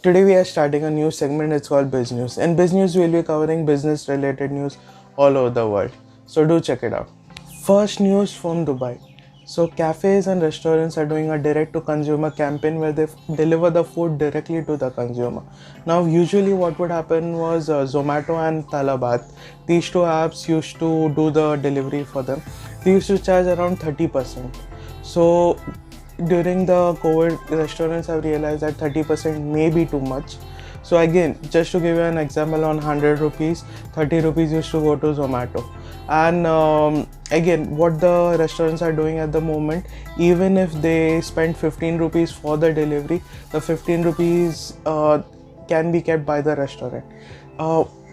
Today we are starting a new segment. It's called Biz News. In Biz News, we'll be covering business-related news all over the world. So do check it out. First news from Dubai. So cafes and restaurants are doing a direct-to-consumer campaign where they deliver the food directly to the consumer. Now, usually what would happen was Zomato and Talabat. These two apps used to do the delivery for them. They used to charge around 30%. So during the COVID, restaurants have realized that 30% may be too much. So again, just to give you an example, on 100 rupees, 30 rupees used to go to Zomato. And again, what the restaurants are doing at the moment, even if they spend 15 rupees for the delivery, the 15 rupees can be kept by the restaurant.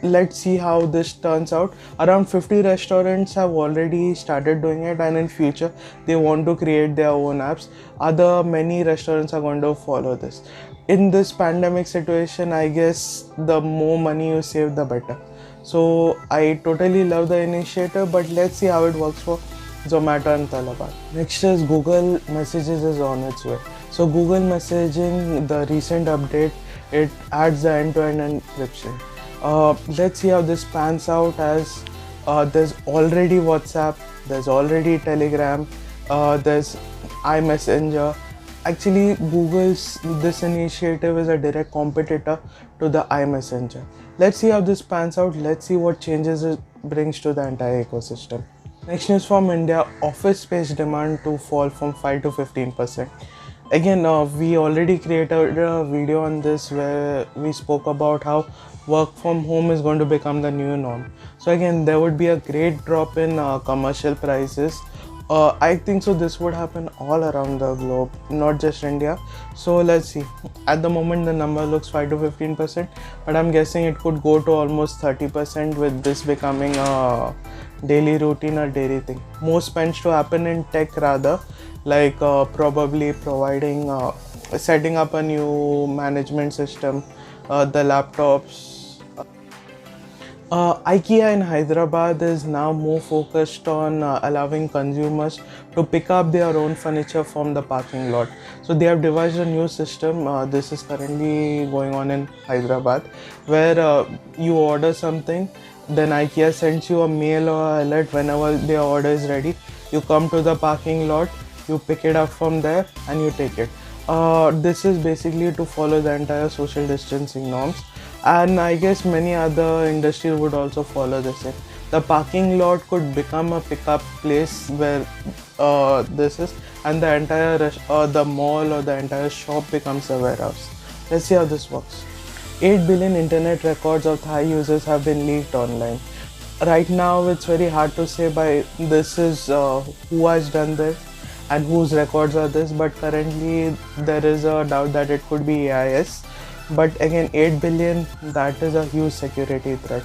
Let's see how this turns out. Around 50 restaurants have already started doing it, and in future they want to create their own apps. Other many restaurants are going to follow this. In this pandemic situation, I guess the more money you save, the better. So I totally love the initiative, but let's see how it works for Zomato and Talabat. Next is Google Messages is on its way. So Google Messaging, the recent update, it adds the end-to-end encryption. Let's see how this pans out, as there's already WhatsApp, there's already Telegram, there's iMessenger. Actually, Google's this initiative is a direct competitor to the iMessenger. Let's see how this pans out. Let's see what changes it brings to the entire ecosystem. Next news from India, office space demand to fall from 5 to 15%. Again, we already created a video on this where we spoke about how work from home is going to become the new norm. So again, there would be a great drop in commercial prices. I think so this would happen all around the globe, not just India. So let's see. At the moment the number looks 5 to 15%, but I'm guessing it could go to almost 30% with this becoming a daily routine or daily thing. More spends to happen in tech rather, like probably providing setting up a new management system, the laptops. IKEA in Hyderabad is now more focused on allowing consumers to pick up their own furniture from the parking lot. So they have devised a new system. This is currently going on in Hyderabad, where you order something, then IKEA sends you a mail or alert whenever their order is ready. You come to the parking lot, you pick it up from there, and you take it. This is basically to follow the entire social distancing norms, and I guess many other industries would also follow the same. The parking lot could become a pickup place where this is, and the entire the mall or the entire shop becomes a warehouse. Let's see how this works. 8 billion internet records of Thai users have been leaked online. Right now, it's very hard to say by this is who has done this and whose records are this, but currently there is a doubt that it could be AIS. But again, 8 billion, that is a huge security threat.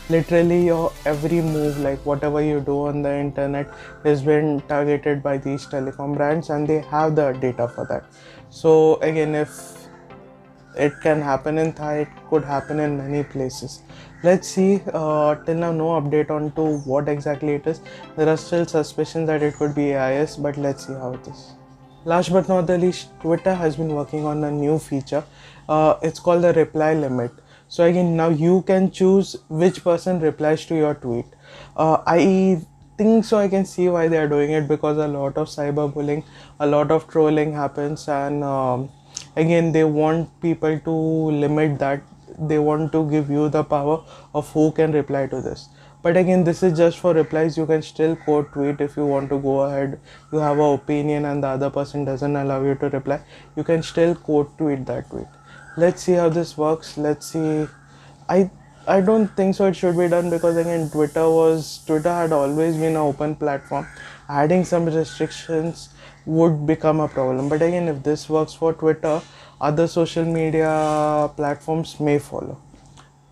Literally your every move, like whatever you do on the internet, has been targeted by these telecom brands, and they have the data for that. So again, if it can happen in Thai, it could happen in many places. Let's see. Till now no update on to what exactly it is. There are still suspicions that it could be AIS, but let's see how it is. Last but not the least, Twitter has been working on a new feature. It's called the reply limit. So again, now you can choose which person replies to your tweet. I think so I can see why they are doing it, because a lot of cyberbullying, a lot of trolling happens, and again, they want people to limit that. They want to give you the power of who can reply to this. But again, this is just for replies. You can still quote tweet if you want to go ahead. You have an opinion and the other person doesn't allow you to reply, you can still quote tweet that tweet. Let's see how this works. Let's see. I don't think so it should be done, because again, Twitter had always been an open platform. Adding some restrictions would become a problem. But again, if this works for Twitter, other social media platforms may follow.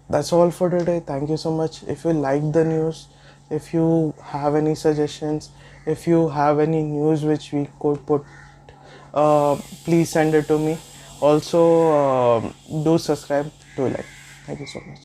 That's all for today. Thank you so much. If you like the news, if you have any suggestions, if you have any news which we could put, please send it to me. Also, do subscribe, do like. Thank you so much.